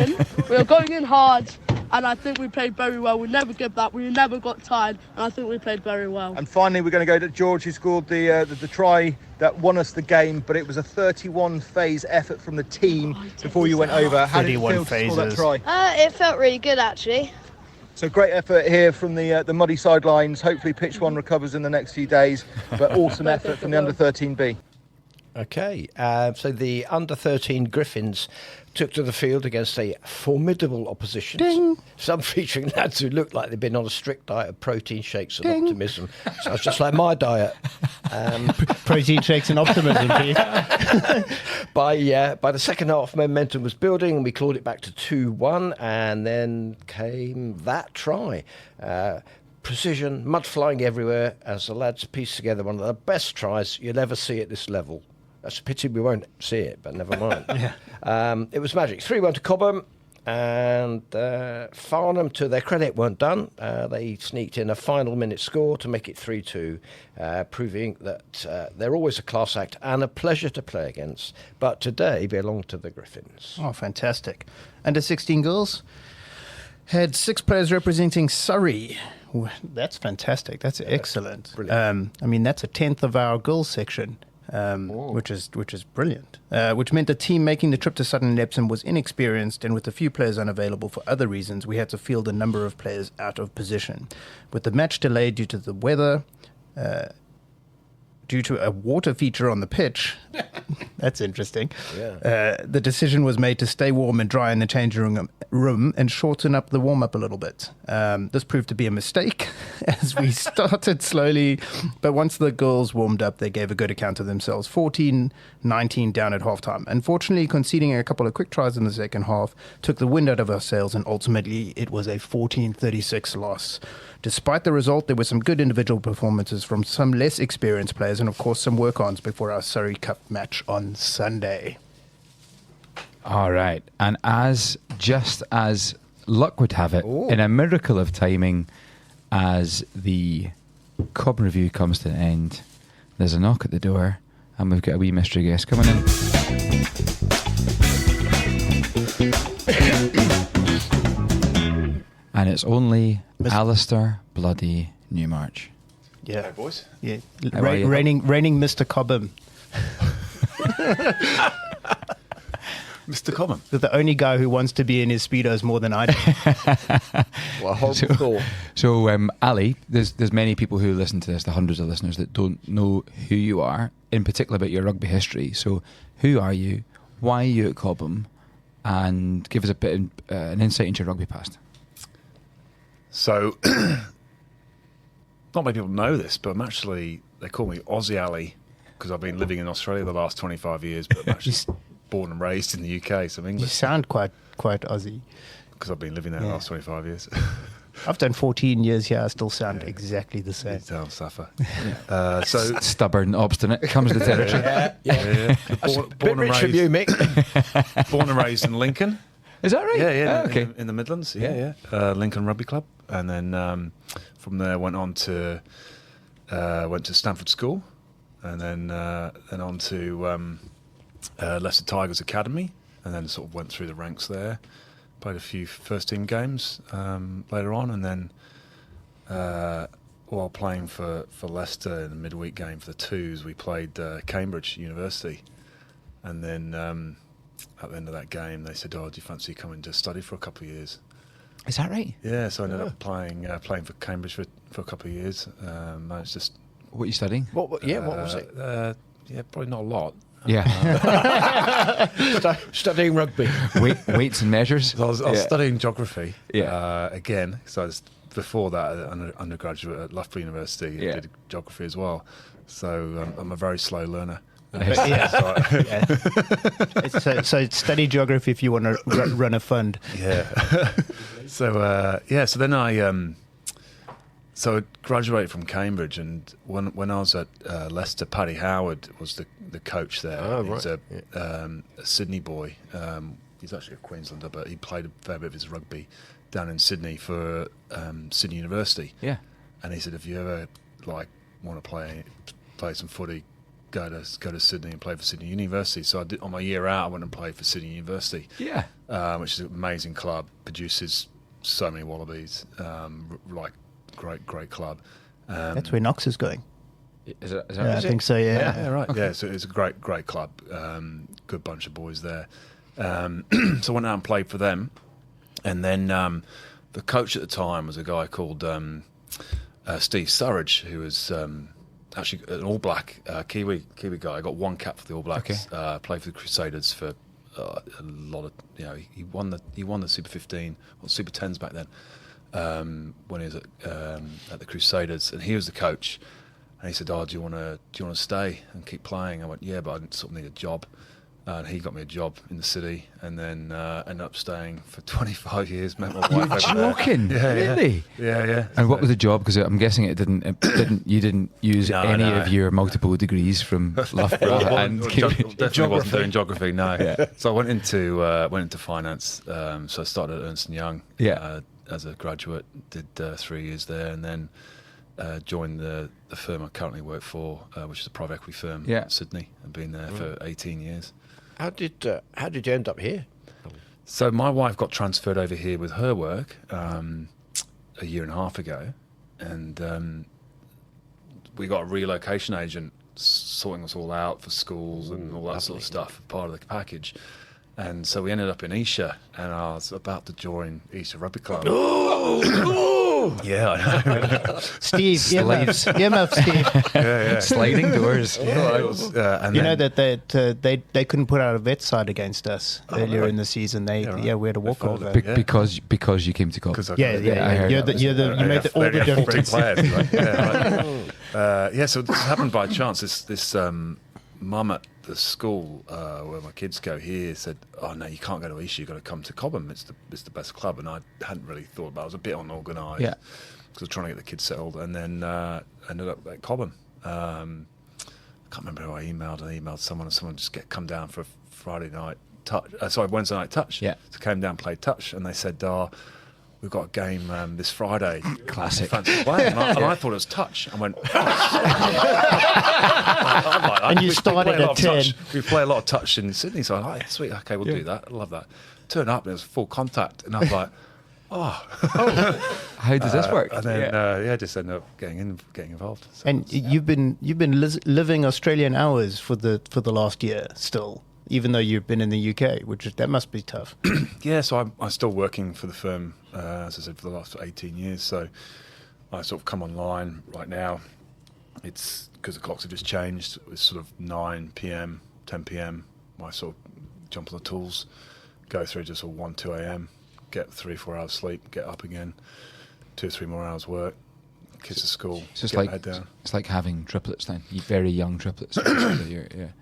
in hard, and I think we played very well. We never gave up, we never got tired, and I think we played very well. And finally, we're going to go to George, who scored the try that won us the game, but it was a 31 phase effort from the team before you went over. How did it 31 feel to score that phases. try? It felt really good, actually. So great effort here from the muddy sidelines. Hopefully pitch one recovers in the next few days, but awesome effort from the under 13B. Okay, so the under 13 Griffins took to the field against a formidable opposition. Ding. Some featuring lads who looked like they'd been on a strict diet of protein shakes and optimism. So it's just like my diet. Protein shakes and optimism, Pete. By the second half, momentum was building, and we clawed it back to 2-1, and then came that try. Precision, mud flying everywhere, as the lads pieced together one of the best tries you'll ever see at this level. That's a pity we won't see it, but never mind. It was magic. 3-1 to Cobham, and Farnham, to their credit, weren't done. They sneaked in a final minute score to make it 3-2, proving that they're always a class act and a pleasure to play against, but today belong to the Griffins. Oh, fantastic. Under 16 girls had 6 players representing Surrey. That's fantastic. That's excellent. Brilliant. I mean, that's a 10th of our girls section, which is brilliant. Which meant the team making the trip to Sutton and Epsom was inexperienced, and with a few players unavailable for other reasons, we had to field a number of players out of position. With the match delayed due to the weather, due to a water feature on the pitch, That's interesting. Yeah. The decision was made to stay warm and dry in the changing room and shorten up the warm-up a little bit. This proved to be a mistake as we started slowly, but once the girls warmed up, they gave a good account of themselves. 14-19 down at halftime. Unfortunately, conceding a couple of quick tries in the second half took the wind out of our sails, and ultimately it was a 14-36 loss. Despite the result, there were some good individual performances from some less experienced players and, of course, some work-ons before our Surrey Cup match on Sunday. All right. And just as luck would have it, in a miracle of timing, as the Cobham review comes to an end, there's a knock at the door and we've got a wee mystery guest coming in. And it's only Alistair bloody Newmarch. Yeah. Hey, boys. Yeah. How are you? Reigning Mr. Cobham. Mr. Cobham. The only guy who wants to be in his Speedos more than I do. What a horrible thought. So, Ali, there's many people who listen to this, the hundreds of listeners that don't know who you are, in particular about your rugby history. So, who are you? Why are you at Cobham? And give us a bit an insight into your rugby past. So, not many people know this, but they call me Aussie Ali because I've been living in Australia the last 25 years, but I'm actually born and raised in the UK, so I'm You English. sound quite Aussie. Because I've been living there the last 25 years. I've done 14 years here. I still sound exactly the same. Don't suffer. So stubborn, obstinate, comes with the territory. Yeah. Born and raised. You, Mick. Born and raised in Lincoln. Is that right? Yeah. Oh, okay. In the Midlands. Yeah. Lincoln Rugby Club, and then from there went to Stanford School, and then on to Leicester Tigers Academy, and then sort of went through the ranks there. Played a few first team games later on, and then while playing for Leicester in the midweek game for the twos, we played Cambridge University, and then at the end of that game they said, "Oh, do you fancy coming to study for a couple of years?" Is that right? Yeah, so I ended up playing for Cambridge for a couple of years. Managed to. What are you studying? What was it? Probably not a lot. Yeah. Studying rugby. Weights and measures. So I was studying geography. Yeah. Again, so I was, before that, undergraduate at Loughborough University. I did geography as well. So I'm a very slow learner. So study geography if you want to run a fund. Yeah. So then I graduated from Cambridge, and when I was at Leicester, Paddy Howard was the coach there. Oh, He's right. a Sydney boy. He's actually a Queenslander, but he played a fair bit of his rugby down in Sydney for Sydney University. Yeah. And he said, if you ever want to play some footy, go to Sydney and play for Sydney University. So I did, on my year out, I went and played for Sydney University. Yeah. Which is an amazing club, produces so many wallabies, great club. That's where Knox is going. Is that I think so, yeah. Yeah, right. Okay. Yeah, so it's a great club. Good bunch of boys there. So I went out and played for them. And then the coach at the time was a guy called Steve Surridge, who was actually an All Black Kiwi guy. Got one cap for the All Blacks. Okay. Played for the Crusaders for a lot of, he won the Super 15 or Super 10s back then. When he was at the Crusaders, and he was the coach, and he said, "Oh, do you want to stay and keep playing?" I went, "Yeah, but I sort of need a job," and he got me a job in the city, and then ended up staying for 25 years. Met my wife. You're joking? Really? Yeah. And what was the job? Because I'm guessing you didn't use any of your multiple degrees from Loughborough and definitely wasn't doing geography. No. Yeah. So I went into finance. So I started at Ernst & Young. Yeah. As a graduate, did 3 years there, and then joined the firm I currently work for, which is a private equity firm in Sydney. I've been there for 18 years. How did you end up here? So my wife got transferred over here with her work a year and a half ago, and we got a relocation agent sorting us all out for schools and all that sort of stuff, part of the package. And so we ended up in Esher, and I was about to join Esher Rugby Club. Yeah, I know. Steve, Slaves. earmuffs, Steve. Yeah. Sliding doors. Yeah, it was, and You then, know that they couldn't put out a vet side against us earlier really? in the season. Yeah, right. We had a walkover. folded. Yeah. Because you came to Cobham. 'Cause I- Yeah. heard You that. made all the difference. Players, right? Yeah, so this happened by chance. This mum at the school where my kids go here said, "Oh no, you can't go to East. You've got to come to Cobham. It's the best club." And I hadn't really thought about it. I was a bit unorganised. Yeah. Because I was trying to get the kids settled, and then ended up at Cobham. I can't remember who I emailed. I emailed someone, and someone just come down for a Friday night touch. Wednesday night touch. Yeah. So came down, played touch, and they said, "We've got a game this Friday." Classic. Fancy playing? And I thought it was touch. I went. And you started at 10. We play a lot of touch in Sydney, so I'm like, sweet, okay, we'll do that. I love that. Turn up, and it was full contact, and I was like, How does this work? And then just ended up getting involved. So And you've been living Australian hours for the last year still, even though you've been in the UK, that must be tough. yeah, so I'm still working for the firm, as I said, for the last 18 years. So I sort of come online right now. It's because the clocks have just changed. It's sort of 9 p.m, 10 p.m. I sort of jump on the tools, go through just sort of 1, 2 a.m, get 3-4 hours sleep, get up again, 2 or 3 more hours work, kids to school, So get my head down. it's like having triplets then. Very young triplets.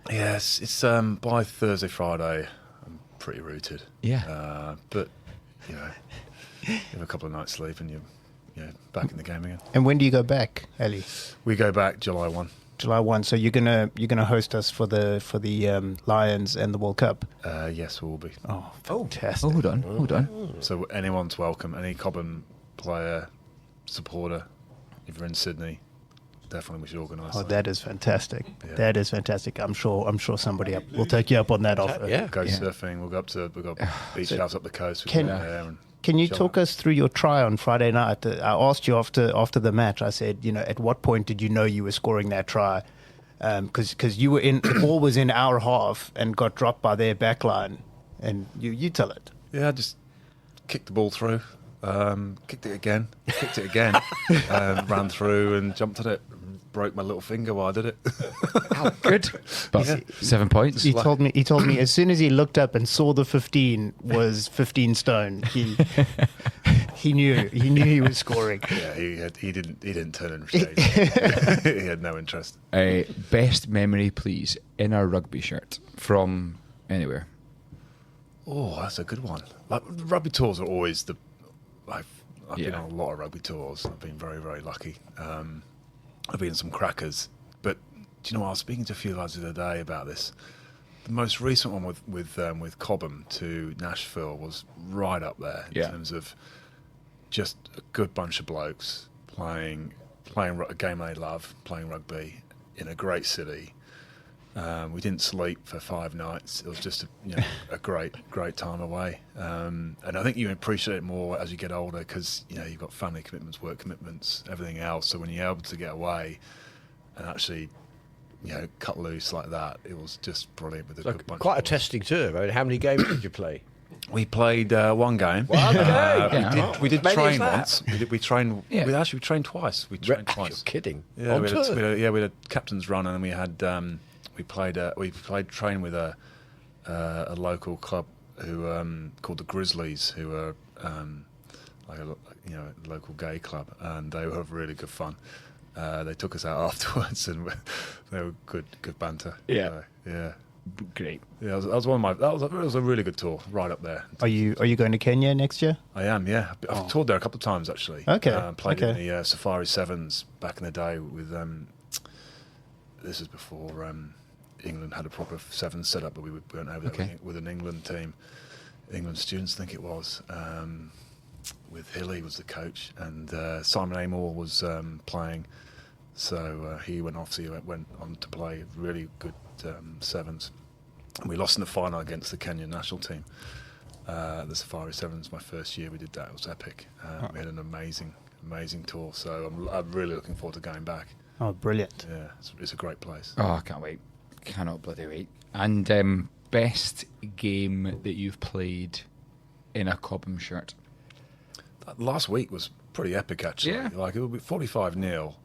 Yes, it's by Thursday, Friday, I'm pretty rooted. Yeah. But you have a couple of nights sleep and you're back in the game again. And when do you go back, Ali? We go back July 1. July 1. So you're gonna host us for the Lions and the World Cup. Yes, we will be. Oh, fantastic! Hold on. So anyone's welcome. Any Cobham player, supporter, if you're in Sydney, definitely we should organise. Oh, that is fantastic. Yeah. That is fantastic. I'm sure somebody will take you up on that offer. Go surfing. We'll go up to beach house up the coast. We Can- go there and Can you chill talk us through your try on Friday night? I asked you after the match. I said, at what point did you know you were scoring that try? Because you were the ball was in our half and got dropped by their back line, and you tell it. Yeah, I just kicked the ball through, kicked it again, ran through and jumped at it. Broke my little finger while I did it. Good. But 7 points. He told me as soon as he looked up and saw the 15 was 15 stone, he knew he was scoring. Yeah, he didn't turn in shade. He had no interest. Best memory, please, in a rugby shirt from anywhere. Oh, that's a good one. Like rugby tours are always I've been on a lot of rugby tours. I've been very, very lucky. I've been in some crackers, but do you know what? I was speaking to a few lads the other day about this. The most recent one with Cobham to Nashville was right up there in terms of just a good bunch of blokes playing a game they love, playing rugby in a great city. We didn't sleep for 5 nights. It was just a great time away. And I think you appreciate it more as you get older because you've got family commitments, work commitments, everything else. So when you're able to get away and actually cut loose like that, it was just brilliant with a good bunch. Quite a of boys. testing tour. I mean, how many games did you play? We played one game. We did train once. We trained. Yeah. We trained twice. We trained twice. You're kidding. Yeah, On we tour? had a captain's run, and we had we played train with a local club who called the Grizzlies, who are like a local gay club, and they were really good fun. They took us out afterwards, and they were good banter. Yeah. Yeah. Great. Yeah, that was a really good tour, right up there. Are you going to Kenya next year? I am, yeah. I've toured there a couple of times actually. Okay. Played in the Safari Sevens back in the day with. This is before England had a proper Sevens set up, but we went over there with an England team, England students, I think it was. With Hilly was the coach, and Simon Amor was playing. So he went on to play really good Sevens. And we lost in the final against the Kenyan national team. The Safari Sevens, my first year we did that. It was epic. We had an amazing tour. So I'm really looking forward to going back. Oh, brilliant. Yeah, it's a great place. Oh, I can't wait. Cannot bloody wait. And best game that you've played in a Cobham shirt? Last week was pretty epic actually. Yeah. Like it would be 45-0.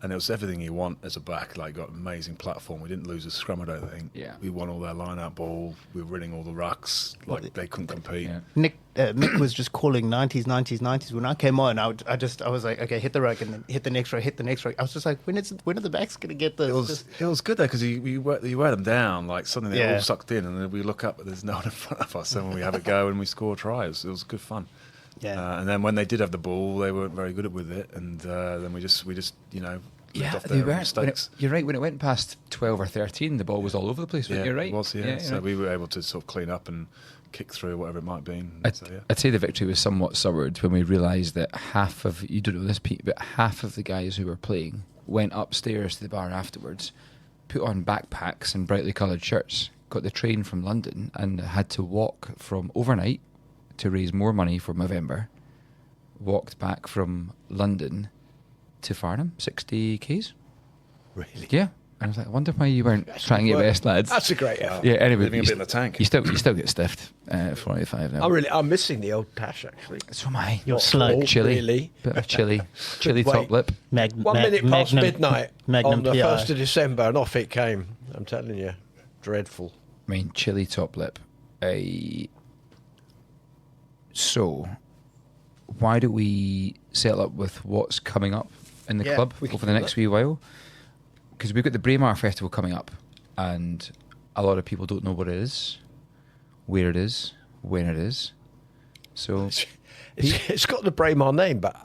And it was everything you want as a back. Like, got an amazing platform. We didn't lose a scrum, I don't think. Yeah. We won all their line-out ball. We were winning all the rucks. Like, they couldn't compete. Yeah. Mick was just calling 90s. When I came on, I was like, okay, hit the ruck and then hit the next ruck, hit the next ruck. I was just like, when are the backs going to get the... It was good, though, because you wear them down. Like, suddenly they're all sucked in, and then we look up, but there's no one in front of us. And when we have a go and we score a try, it was good fun. Yeah. And then when they did have the ball, they weren't very good with it. And then we just Yeah, they weren't. You're right. When it went past 12 or 13, the ball was all over the place. You're right. It was, yeah. So we were able to sort of clean up and kick through whatever it might be. I'd say the victory was somewhat soured when we realised that you don't know this, Pete, but half of the guys who were playing went upstairs to the bar afterwards, put on backpacks and brightly coloured shirts, got the train from London, and had to walk from overnight to raise more money for Movember. Walked back from London to Farnham, 60 k's. Really? Yeah. And I was like, I wonder why you weren't trying your best, lads. That's a great effort. Yeah. Anyway, Living a bit in the tank. You still get stiffed. 45 now. I'm missing the old tash actually. So am I. You're slow. Chili. Really? Bit of chili top lip. 1 minute past midnight on the PI. 1st of December, and off it came. I'm telling you, dreadful. I mean, chili top lip. So, why don't we settle up with what's coming up in the club over the next wee while? Because we've got the Braemar Festival coming up, and a lot of people don't know what it is, where it is, when it is. So it's got the Braemar name, but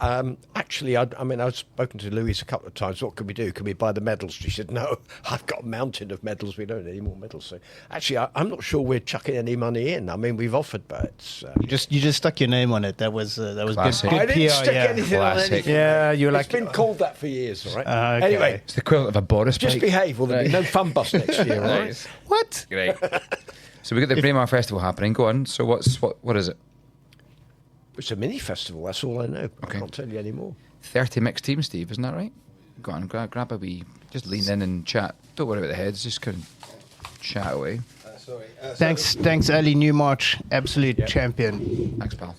actually, I've spoken to Louise a couple of times. What can we do? Can we buy the medals? She said, no, I've got a mountain of medals. We don't need any more medals. So actually, I'm not sure we're chucking any money in. I mean, we've offered, but it's, you just stuck your name on it. That was good. I didn't PR, stick anything on anything. Yeah, you're like, it's been called that for years, all right? Okay. Anyway, it's the equivalent of a Boris just bike. behave, or there'll be no fun bus next year, all right? What? Great. So we've got the Braemar Festival happening. Go on. So what is it? It's a mini festival. That's all I know. Okay. I can't tell you any more. 30 mixed teams, Steve, isn't that right? Go on, grab a wee. Just lean in and chat. Don't worry about the heads. Just kind of chat away. Thanks, Ali Newmarch, absolute champion. Thanks, pal.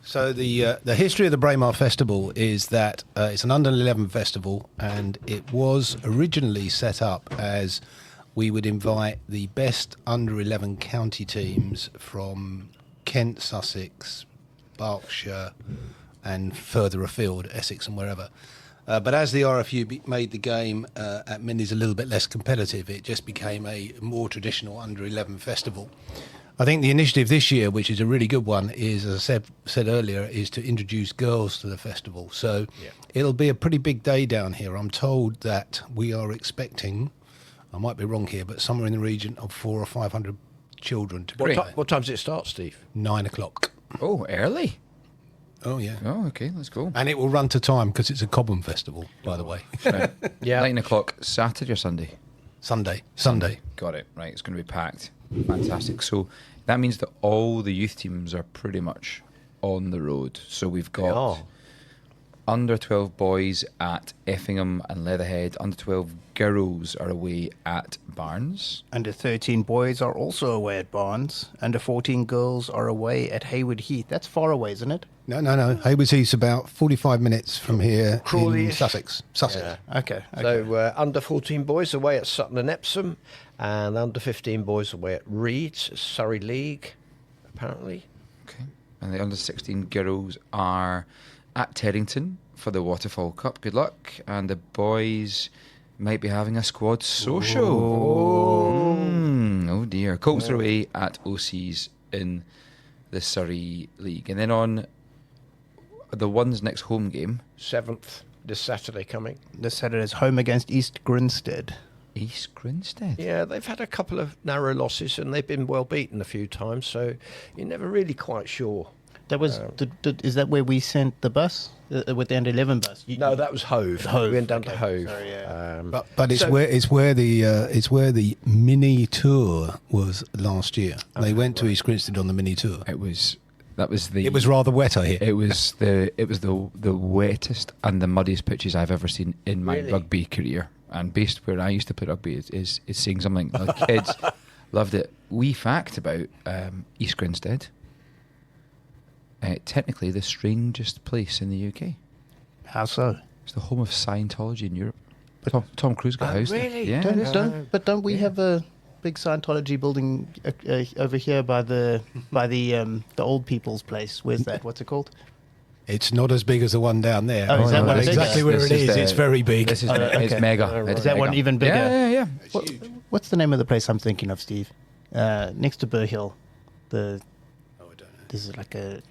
So the history of the Braemar Festival is that it's an under-11 festival, and it was originally set up as we would invite the best under-11 county teams from Kent, Sussex, Berkshire, and further afield, Essex and wherever. But as the RFU made the game at minis a little bit less competitive, it just became a more traditional under-11 festival. I think the initiative this year, which is a really good one, is, as I said earlier, is to introduce girls to the festival. So it'll be a pretty big day down here. I'm told that we are expecting, I might be wrong here, but somewhere in the region of 400 or 500 children to play. What time does it start, Steve? 9 o'clock. Oh, early. Oh, yeah. Oh, okay, let's go. And it will run to time because it's a Cobham festival, by the way. Right. 9 o'clock, Saturday or Sunday? Sunday. Got it. Right, it's going to be packed. Fantastic. So that means that all the youth teams are pretty much on the road. So we've got under 12 boys at Effingham and Leatherhead. Under 12 girls are away at Barnes. Under 13 boys are also away at Barnes. Under 14 girls are away at Hayward Heath. That's far away, isn't it? No. Hayward Heath's about 45 minutes from here Crawley in Sussex. Yeah. Okay. So under 14 boys away at Sutton and Epsom, and under 15 boys away at Reeds, Surrey League, apparently. Okay. And the under 16 girls are at Terrington for the Waterfall Cup. Good luck. And the boys might be having a squad social. Oh dear. Colts are away at OC's in the Surrey League. And then on the one's next home game. 7th, this Saturday coming. This Saturday's home against East Grinstead. East Grinstead? Yeah, they've had a couple of narrow losses and they've been well beaten a few times, so you're never really quite sure. That was is that where we sent the bus with the under 11 bus? No, that was Hove. We went down to Hove. Sorry, yeah. But it's where the mini tour was last year. They went to East Grinstead on the mini tour. It was rather wet, I hear. It was the wettest and the muddiest pitches I've ever seen in my rugby career. And based where I used to play rugby is saying something. The kids loved it. Wee fact about East Grinstead. technically the strangest place in the UK. How so? It's the home of Scientology in Europe. Tom Cruise got housed there. Really? Yeah. Don't we have a big Scientology building over here by the old people's place? Where's that? What's it called? It's not as big as the one down there. Oh, is that one exactly bigger? where it is? It's very big. This is it's mega. Is that one even bigger? Yeah. What's the name of the place I'm thinking of, Steve? Next to Burr Hill. This is like a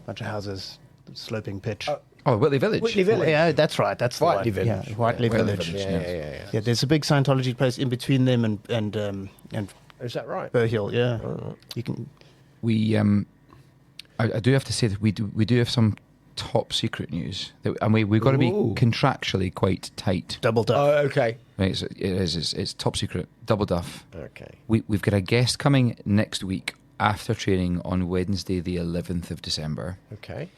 bunch of houses, sloping pitch. Whitley Village. Whitley Village. Yeah, that's right. That's the Whiteley one. Village. Yeah, Whiteley Village. Yeah. There's a big Scientology place in between them and Is that right? Burr Hill. Yeah, you can. We I do have to say that we do have some top secret news, and we've got to be contractually quite tight. Double duff. Oh, okay. Right, so it's top secret, double duff. Okay. We've got a guest coming next week after training on Wednesday, the 11th of December. Okay.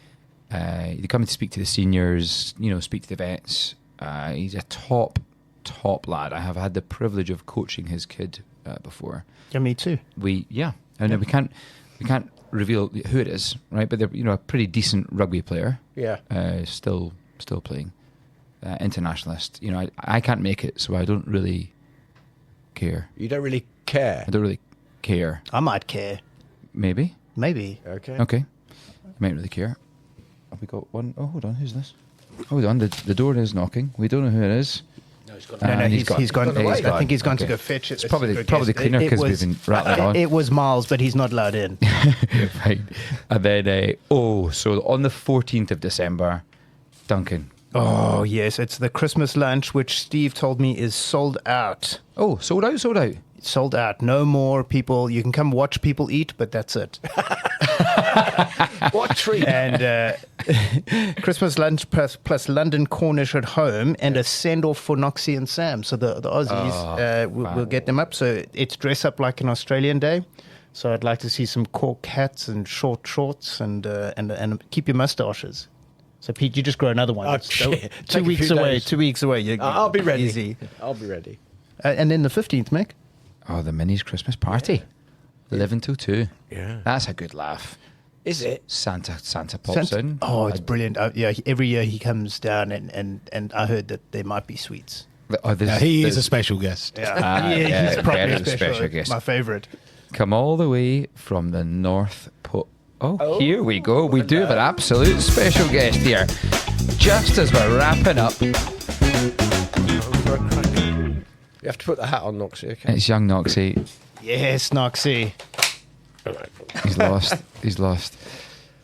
He's coming to speak to the seniors, speak to the vets. He's a top lad. I have had the privilege of coaching his kid before. Yeah, me too. We can't reveal who it is, right? But they're a pretty decent rugby player. Yeah. Still playing. Internationalist. I can't make it, so I don't really care. You don't really care? I don't really care. I might care. Maybe. Okay. You might really care. Have we got one? Oh, hold on. Who's this? Hold on. The door is knocking. We don't know who it is. No, he's gone. He's gone. I think he's gone to go fetch it. It's probably cleaner because we've been rattling on. It was Miles, but he's not allowed in. Right. And then, so on the 14th of December, Duncan. Oh, yes. It's the Christmas lunch, which Steve told me is sold out. Oh, sold out? Sold out. No more people. You can come watch people eat, but that's it. What treat. And Christmas lunch plus London Cornish at home and a send-off for Knoxy and Sam. So the Aussies, we'll get them up. So it's dress up like an Australian day. So I'd like to see some cork hats and short shorts and keep your moustaches. So Pete, you just grow another one. It's 2 weeks away. 2 weeks away. I'll be ready. Easy. I'll be ready. And then the 15th, Mick. Oh, the Minis Christmas party. 11 till 2. Yeah. That's a good laugh. Is it? Santa pops in. Oh, it's brilliant. Every year he comes down and I heard that there might be sweets. He is a special guest. He's probably a special guest. My favourite. Come all the way from the North Pole. Oh, here we go. We do have an absolute special guest here. Just as we're wrapping up. You have to put the hat on, Knoxy. Okay. It's young Knoxy. Yes, Knoxy. He's lost.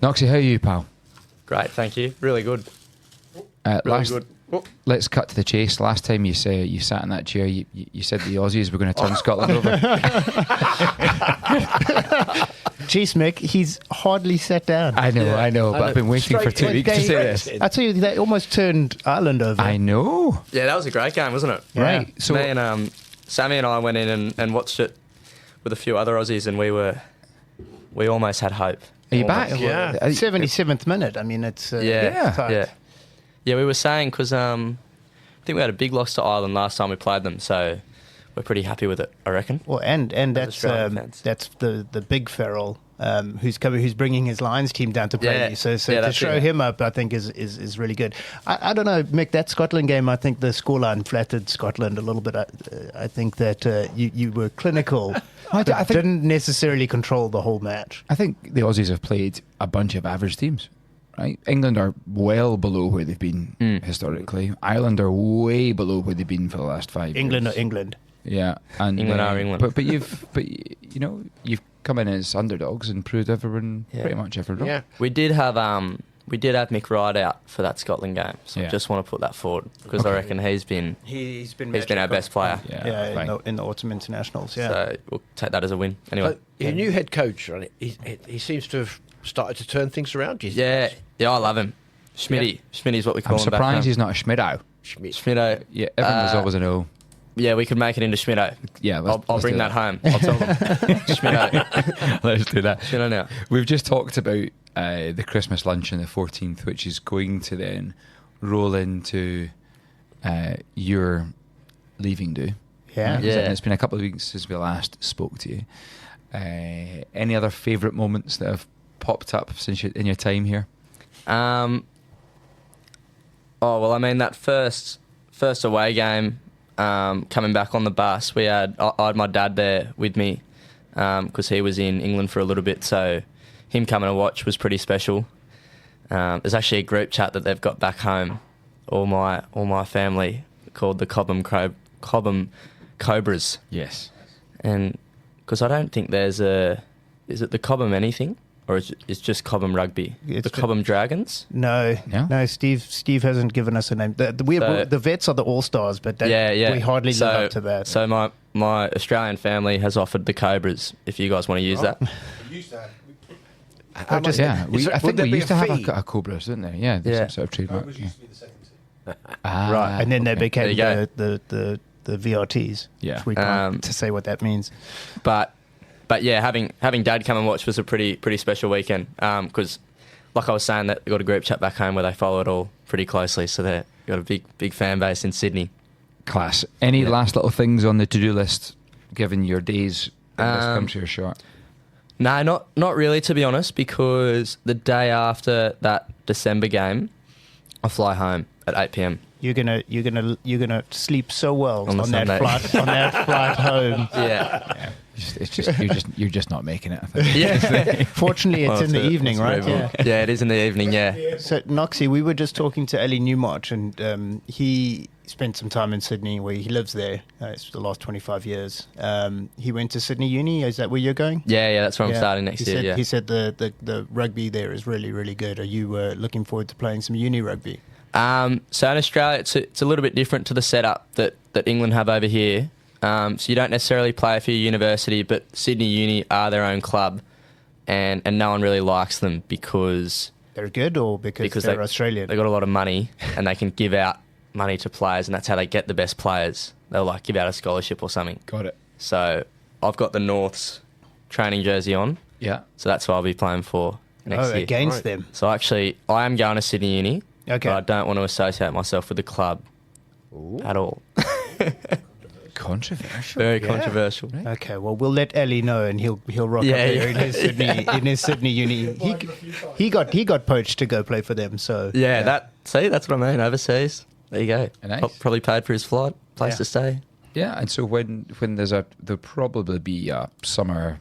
Knoxy, how are you, pal? Great, thank you. Really good. Good. Let's cut to the chase. Last time you sat in that chair, you said the Aussies were going to turn Scotland over. Jeez, Mick, he's hardly sat down. I know, but I've been waiting for 2 weeks to say this. I tell you, they almost turned Ireland over. I know. Yeah, that was a great game, wasn't it? Yeah. Right. So me and Sammy and I went in and watched it with a few other Aussies, and we almost had hope. Are you back? Yeah. 77th minute. I mean, it's tight. Yeah, we were saying because I think we had a big loss to Ireland last time we played them, so we're pretty happy with it, I reckon. Well, and that's the big Farrell who's bringing his Lions team down to play. So to show him up, I think is really good. I don't know, Mick. That Scotland game, I think the scoreline flattered Scotland a little bit. I think that you were clinical. I think didn't necessarily control the whole match. I think the Aussies have played a bunch of average teams. Right? England are well below where they've been historically. Ireland are way below where they've been for the last 5 years. England. Yeah, and England. But you've come in as underdogs and proved pretty much everyone wrong. Yeah, we did have Mick Wright out for that Scotland game, so I just want to put that forward because I reckon he's been our best player. In the autumn internationals. Yeah, so we'll take that as a win. Anyway, your new head coach, right, he seems to have started to turn things around. Yeah, I love him. Schmitty. Schmitty's what we call him. I'm surprised he's not a Schmidto. Schmidto. Yeah, everyone was always an O. Yeah, we could make it into Schmitto. Yeah, I'll bring that home. I'll tell them. Schmitto. Let's do that. Schmitto now. We've just talked about the Christmas lunch on the 14th, which is going to then roll into your leaving do. Yeah. It's been a couple of weeks since we last spoke to you. Any other favourite moments that have popped up since in your time here? Oh well, I mean that first away game, coming back on the bus, I had my dad there with me because he was in England for a little bit, so him coming to watch was pretty special. There's actually a group chat that they've got back home, all my family, called the Cobham Cobras. Yes. And because I don't think is it the Cobham anything? Or it's just Cobham Rugby? The Cobham Dragons? No. Steve hasn't given us a name. The vets are the All-Stars, but we hardly live up to that. So my Australian family has offered the Cobras, if you guys want to use that. We used to have. I think we used to have a Cobras, didn't they? Yeah, some sort of trademark. Cobras used to be the second team. Right, and then they became the VRTs. Yeah. Which we can't to say what that means. But yeah, having Dad come and watch was a pretty special weekend. Because, like I was saying, that they got a group chat back home where they follow it all pretty closely. So they got a big fan base in Sydney. Class. Any last little things on the to-do list, given your days in this country are short? No, not really, to be honest. Because the day after that December game, I fly home at 8 p.m. You're gonna sleep so well on that flight home. Yeah. You're just not making it, I think. Yeah. Fortunately, it's in the evening, right? Yeah, it is in the evening, yeah. So, Knoxy, we were just talking to Ali Newmarch, and he spent some time in Sydney, where he lives there. It's the last 25 years. He went to Sydney Uni. Is that where you're going? Yeah, that's where I'm starting next year. He said the rugby there is really, really good. Are you looking forward to playing some uni rugby? So in Australia, it's a little bit different to the setup that England have over here. So you don't necessarily play for your university, but Sydney Uni are their own club, and no one really likes them because they're good, or because they're Australian. They got a lot of money and they can give out money to players, and that's how they get the best players. They'll like give out a scholarship or something. Got it. So I've got the North's training jersey on. Yeah. So that's what I'll be playing for next year. Against them. So actually, I am going to Sydney Uni. Okay. But I don't want to associate myself with the club at all. Controversial. Very controversial. Right. Okay, well, we'll let Ali know, and he'll rock up there in his Sydney uni. He got poached to go play for them. So that's what I mean. Overseas, there you go. Nice. Probably paid for his flight, place to stay. Yeah, and so when there'll probably be a summer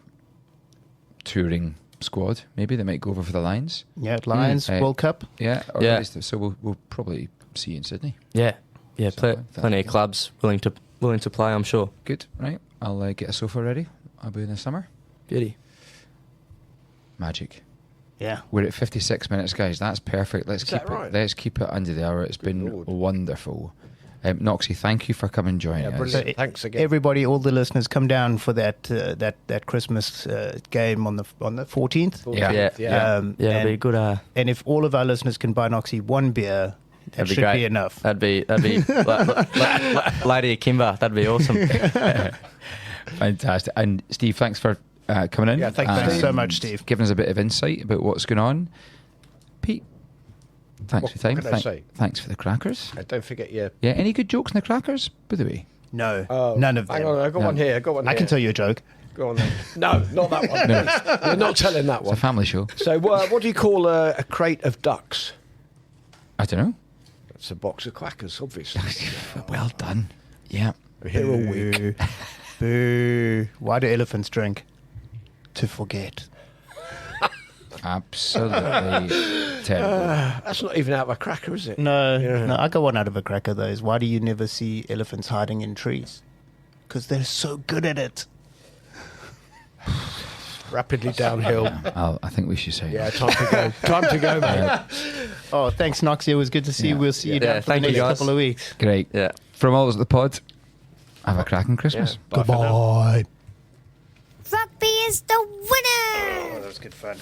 touring squad. Maybe they might go over for the Lions. Yeah, Lions World Cup. Yeah, yeah. So we'll probably see you in Sydney. Yeah, plenty of clubs willing to play, I'm sure. Good, right? I'll get a sofa ready. I'll be in the summer. Beauty. Magic. Yeah. We're at 56 minutes, guys. That's perfect. Let's keep it under the hour. It's been wonderful. Knoxy, thank you for coming and joining us. So thanks again. Everybody, all the listeners, come down for that Christmas game on the 14th. Yeah. It'll be good. And if all of our listeners can buy Knoxy one beer, that should be enough. That'd be Lady Akimba. That'd be awesome. Fantastic. And Steve, thanks for coming in. Yeah, thank you so much, Steve. Giving us a bit of insight about what's going on. Pete, thanks for your time. Thanks for the crackers. Don't forget Yeah, any good jokes in the crackers, by the way? No, none of them. Hang on, I got one here. I can tell you a joke. Go on then. No, not that one. No. You're not telling that one. It's a family show. So what do you call a crate of ducks? I don't know. It's a box of quackers, obviously. Well done. Yeah. We're here all week. Boo. Why do elephants drink? To forget. Absolutely terrible. That's not even out of a cracker, is it? No, I got one out of a cracker, though. Is why do you never see elephants hiding in trees? Because they're so good at it. Rapidly downhill. Yeah, I think we should say. Yeah, time to go. Time to go, mate. Oh, thanks, Knoxy. It was good to see you. We'll see you down for the next couple of weeks. Great. Yeah. From all of us at the pod, have a cracking Christmas. Goodbye. Rugby is the winner! Oh, that was good fun.